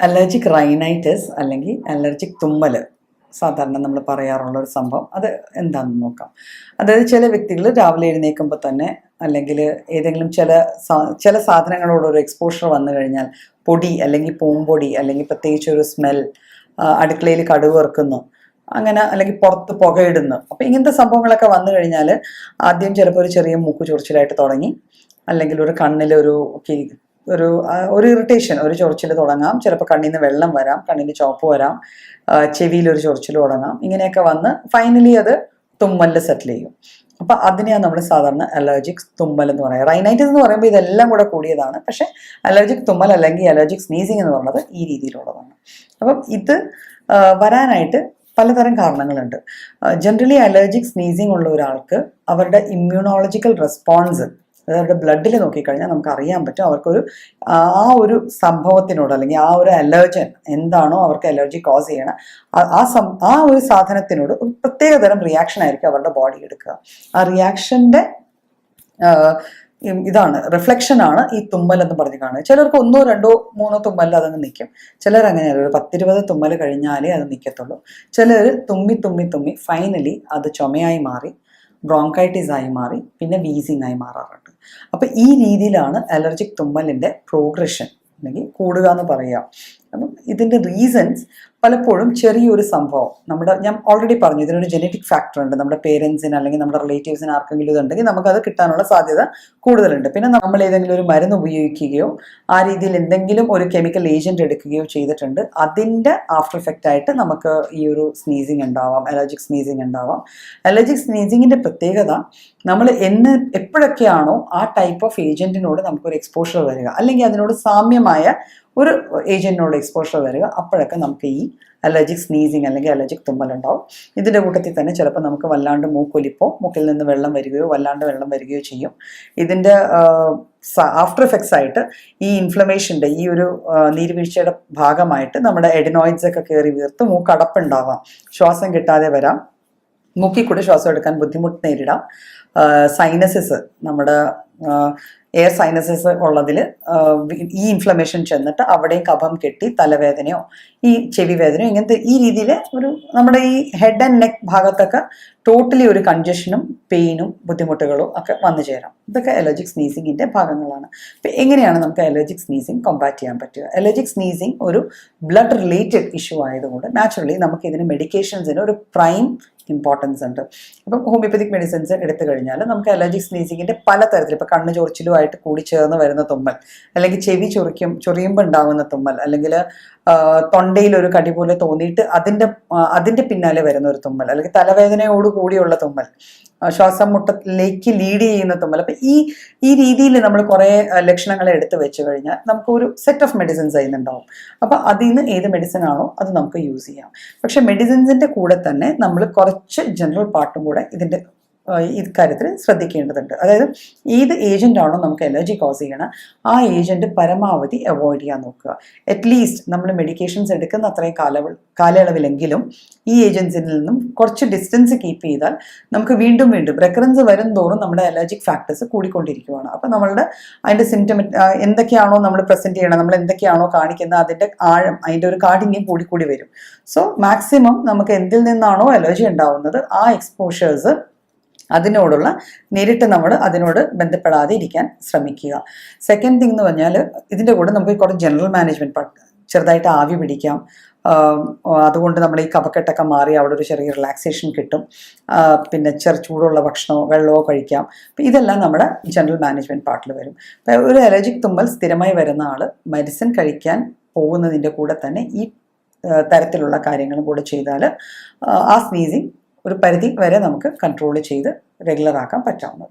Allergic rhinitis അല്ലെങ്കിൽ allergic തുമ്മൽ സാധാരണ നമ്മൾ പറയാറുള്ള ഒരു സംഭവം അത് എന്താണെന്ന് നോക്കാം. അതായത് ചില വ്യക്തികൾ രാവിലെ എഴുന്നേൽക്കുമ്പോൾ തന്നെ അല്ലെങ്കിൽ ഏതെങ്കിലും ചില സാധനങ്ങളോടൊരു എക്സ്പോഷർ വന്നു കഴിഞ്ഞാൽ പൊടി അല്ലെങ്കിൽ പൂമ്പൊടി അല്ലെങ്കിൽ പ്രത്യേകിച്ച് ഒരു സ്മെൽ, അടുക്കളയിൽ കടുക് വറുക്കുന്നു, അങ്ങനെ അല്ലെങ്കിൽ പുറത്ത് പുകയിടുന്നു. അപ്പോൾ ഇങ്ങനത്തെ സംഭവങ്ങളൊക്കെ വന്നു കഴിഞ്ഞാൽ ആദ്യം ചിലപ്പോൾ ഒരു ചെറിയ മൂക്ക് ചൊറിച്ചിലായിട്ട് തുടങ്ങി, അല്ലെങ്കിൽ ഒരു കണ്ണിലൊരു ഒരു ഇറിറ്റേഷൻ, ഒരു ചൊറിച്ചിൽ തുടങ്ങാം. ചിലപ്പോൾ കണ്ണിൽ നിന്ന് വെള്ളം വരാം, കണ്ണിൽ ചോപ്പ് വരാം, ചെവിയിലൊരു ചൊറിച്ചിൽ തുടങ്ങാം. ഇങ്ങനെയൊക്കെ വന്ന് ഫൈനലി അത് തുമ്മലിൽ സെറ്റിൽ ചെയ്യും. അപ്പം അതിനെയാണ് നമ്മൾ സാധാരണ അലർജിക് തുമ്മൽ എന്ന് പറയുന്നത്. റൈനൈറ്റിസ് എന്ന് പറയുമ്പോൾ ഇതെല്ലാം കൂടെ കൂടിയതാണ്. പക്ഷേ അലർജിക് തുമ്മൽ അല്ലെങ്കിൽ അലർജിക് സ്നീസിങ് എന്ന് പറയുന്നത് ഈ രീതിയിലുള്ളതാണ്. അപ്പം ഇത് വരാനായിട്ട് പലതരം കാരണങ്ങളുണ്ട്. ജനറലി അലർജിക് സ്നീസിങ് ഉള്ള ഒരാൾക്ക് അവരുടെ ഇമ്മ്യൂണോളജിക്കൽ റെസ്പോൺസ്, അവരുടെ ബ്ലഡിൽ നോക്കിക്കഴിഞ്ഞാൽ നമുക്ക് അറിയാൻ പറ്റും അവർക്കൊരു ഒരു സംഭവത്തിനോട് അല്ലെങ്കിൽ ആ ഒരു അലർജൻ എന്താണോ അവർക്ക് അലർജി കോസ് ചെയ്യണം, ആ ഒരു സാധനത്തിനോട് ഒരു പ്രത്യേകതരം റിയാക്ഷൻ ആയിരിക്കും അവരുടെ ബോഡി എടുക്കുക. ആ റിയാക്ഷൻ്റെ റിഫ്ലക്ഷനാണ് ഈ തുമ്മൽ എന്ന് പറഞ്ഞ് കാണുക. ചിലർക്ക് 1, 2, 3 തുമ്മൽ അതങ്ങ് നിൽക്കും. ചിലർ അങ്ങനെയല്ല, ഒരു 10-20 തുമ്മൽ കഴിഞ്ഞാലേ അത് നിൽക്കത്തുള്ളൂ. ചിലർ തുമ്മി ഫൈനലി അത് ചുമയായി മാറി, ബ്രോങ്കൈറ്റിസ് ആയി മാറി, പിന്നെ വീസിങ് ആയി മാറാറുണ്ട്. അപ്പം ഈ രീതിയിലാണ് അലർജിക് തുമ്മലിൻ്റെ പ്രോഗ്രഷൻ അല്ലെങ്കിൽ കൂടുക എന്ന് പറയുക. അപ്പം ഇതിൻ്റെ റീസൺസ് പലപ്പോഴും ചെറിയൊരു സംഭവം ഞാൻ ഓൾറെഡി പറഞ്ഞു, ഇതിനൊരു ജനറ്റിക് ഫാക്ടർ ഉണ്ട്. നമ്മുടെ പേരൻസിന് അല്ലെങ്കിൽ നമ്മുടെ റിലേറ്റീവ്സിന് ആർക്കെങ്കിലും ഇതുണ്ടെങ്കിൽ നമുക്കത് കിട്ടാനുള്ള സാധ്യത കൂടുതലുണ്ട്. പിന്നെ നമ്മൾ ഏതെങ്കിലും ഒരു മരുന്ന് ഉപയോഗിക്കുകയോ ആ രീതിയിൽ എന്തെങ്കിലും ഒരു കെമിക്കൽ ഏജൻറ്റ് എടുക്കുകയോ ചെയ്തിട്ടുണ്ട്, അതിൻ്റെ ആഫ്റ്റർ ഇഫക്റ്റ് ആയിട്ട് നമുക്ക് ഈ ഒരു സ്നീസിങ് ഉണ്ടാവാം, അലർജിക് സ്നീസിങ് ഉണ്ടാവാം. അലർജിക് സ്നീസിങ്ങിൻ്റെ പ്രത്യേകത, നമ്മൾ എപ്പോഴൊക്കെയാണോ ആ ടൈപ്പ് ഓഫ് ഏജൻറ്റിനോട് നമുക്കൊരു എക്സ്പോഷർ വരിക അല്ലെങ്കിൽ അതിനോട് സാമ്യമായ ഒരു ഏജൻറ്റിനോട് എക്സ്പോഷർ വരിക, അപ്പോഴൊക്കെ നമുക്ക് ഈ അലർജിക് സ്നീസിങ് അല്ലെങ്കിൽ അലർജിക് തുമ്മലുണ്ടാവും. ഇതിൻ്റെ കൂട്ടത്തിൽ തന്നെ ചിലപ്പോൾ നമുക്ക് വല്ലാണ്ട് മൂക്കൊലിപ്പോ, മൂക്കിൽ നിന്ന് വെള്ളം വരികയോ വല്ലാണ്ട് വെള്ളം വരികയോ ചെയ്യും. ഇതിൻ്റെ ആഫ്റ്റർ എഫക്ട്സ് ആയിട്ട് ഈ ഇൻഫ്ലമേഷൻ്റെ ഈ ഒരു നീർവീഴ്ചയുടെ ഭാഗമായിട്ട് നമ്മുടെ എഡിനോയിഡ്സ് ഒക്കെ കയറി വീർത്ത് മൂക്കടപ്പുണ്ടാവാം, ശ്വാസം കിട്ടാതെ വരാം, മൂക്കിൽ കൂടി ശ്വാസം എടുക്കാൻ ബുദ്ധിമുട്ട് നേരിടാം. സൈനസിസ്, നമ്മുടെ എയർ സൈനസസ് ഉള്ളതിൽ ഈ ഇൻഫ്ലമേഷൻ ചെന്നിട്ട് അവിടെയും കഫം കെട്ടി തലവേദനയോ ഈ ചെവി വേദനയോ ഇങ്ങനത്തെ ഈ രീതിയിൽ നമ്മുടെ ഈ ഹെഡ് ആൻഡ് നെക്ക് ഭാഗത്തൊക്കെ ടോട്ടലി ഒരു കൺജഷനും പെയിനും ബുദ്ധിമുട്ടുകളും ഒക്കെ വന്നു ചേരാം. ഇതൊക്കെ അലർജിക് സ്നീസിങ്ങിൻ്റെ ഭാഗങ്ങളാണ്. ഇപ്പം എങ്ങനെയാണ് നമുക്ക് അലർജിക് സ്നീസിങ് കോമ്പാറ്റ് ചെയ്യാൻ പറ്റുക? അലർജിക് സ്നീസിങ് ഒരു ബ്ലഡ് റിലേറ്റഡ് ഇഷ്യൂ ആയതുകൊണ്ട് നാച്ചുറലി നമുക്ക് ഇതിന് മെഡിക്കേഷൻസിന് ഒരു പ്രൈം ഇമ്പോർട്ടൻസ് ഉണ്ട്. അപ്പം ഹോമിയോപ്പതിക് മെഡിസിൻസ് എടുത്തു കഴിഞ്ഞാൽ നമുക്ക് അലർജിക് സ്നീസിങ്ങിൻ്റെ പലതരത്തിൽ, ഇപ്പോൾ കണ്ണ് ചൊറിച്ചിലുമായിട്ട് കൂടി ചേർന്ന് വരുന്ന തുമ്മൽ, അല്ലെങ്കിൽ ചെവി ചൊറിയുമ്പോൾ ഉണ്ടാകുന്ന തുമ്മൽ, അല്ലെങ്കിൽ തൊണ്ടയിൽ ഒരു കടി പോലെ തോന്നിയിട്ട് അതിൻ്റെ പിന്നാലെ വരുന്ന ഒരു തുമ്മൽ, അല്ലെങ്കിൽ തലവേദനയോട് കൂടിയുള്ള തുമ്മൽ, ശ്വാസം മുട്ടലിലേക്ക് ലീഡ് ചെയ്യുന്ന തുമ്മൽ. അപ്പം ഈ രീതിയിൽ നമ്മൾ കുറേ ലക്ഷണങ്ങളെ എടുത്ത് വെച്ച് കഴിഞ്ഞാൽ നമുക്ക് ഒരു സെറ്റ് ഓഫ് മെഡിസിൻസ് അതിനുണ്ടാവും. അപ്പം അതിൽ നിന്ന് ഏത് മെഡിസിൻ ആണോ അത് നമുക്ക് യൂസ് ചെയ്യാം. പക്ഷെ മെഡിസിൻസിൻ്റെ കൂടെ തന്നെ നമ്മൾ കുറച്ച് ജനറൽ പാർട്ടും കൂടെ ഇതിൻ്റെ ഇക്കാര്യത്തിൽ ശ്രദ്ധിക്കേണ്ടതുണ്ട്. അതായത് ഏത് ഏജൻ്റ് ആണോ നമുക്ക് അലർജി കോസ് ചെയ്യണം ആ ഏജൻറ്റ് പരമാവധി അവോയ്ഡ് ചെയ്യാൻ നോക്കുക. അറ്റ്ലീസ്റ്റ് നമ്മൾ മെഡിക്കേഷൻസ് എടുക്കുന്ന അത്രയും കാലയളവിലെങ്കിലും ഈ ഏജൻസിൽ നിന്നും കുറച്ച് ഡിസ്റ്റൻസ് കീപ്പ് ചെയ്താൽ നമുക്ക് വീണ്ടും റെക്കറൻസ് വരും തോറും നമ്മുടെ അലർജിക് ഫാക്ടേഴ്സ് കൂടിക്കൊണ്ടിരിക്കുകയാണ്. അപ്പം നമ്മളുടെ അതിൻ്റെ എന്തൊക്കെയാണോ നമ്മൾ പ്രസൻറ്റ് ചെയ്യണം, നമ്മൾ എന്തൊക്കെയാണോ കാണിക്കുന്നത് അതിൻ്റെ ആഴം, അതിൻ്റെ ഒരു കാഠിന്യം കൂടിക്കൂടി വരും. സോ മാക്സിമം നമുക്ക് എന്തിൽ നിന്നാണോ അലർജി ഉണ്ടാവുന്നത് ആ എക്സ്പോഷേഴ്സ് അതിനോടുള്ള നേരിട്ട് നമ്മൾ അതിനോട് ബന്ധപ്പെടാതെ ഇരിക്കാൻ ശ്രമിക്കുക. സെക്കൻഡ് തിങ് എന്ന് പറഞ്ഞാൽ ഇതിൻ്റെ കൂടെ നമുക്ക് കുറച്ച് ജനറൽ മാനേജ്മെൻറ്റ്, ചെറുതായിട്ട് ആവി പിടിക്കാം. അതുകൊണ്ട് നമ്മുടെ ഈ കഫക്കെട്ടൊക്കെ മാറി അവിടെ ഒരു ചെറിയ റിലാക്സേഷൻ കിട്ടും. പിന്നെ ചൂടുള്ള ഭക്ഷണമോ വെള്ളമോ കഴിക്കാം. അപ്പം ഇതെല്ലാം നമ്മുടെ ജനറൽ മാനേജ്മെൻറ്റ് പാർട്ടിൽ വരും. അപ്പം ഒരു അലർജിക് തുമ്മൽ സ്ഥിരമായി വരുന്ന ആൾ മെഡിസിൻ കഴിക്കാൻ പോകുന്നതിൻ്റെ കൂടെ തന്നെ ഈ തരത്തിലുള്ള കാര്യങ്ങളും കൂടെ ചെയ്താൽ ആ സ്നീസിങ് ഒരു പരിധി വരെ നമുക്ക് കൺട്രോൾ ചെയ്ത് റെഗുലർ ആക്കാൻ പറ്റാവുന്നത്.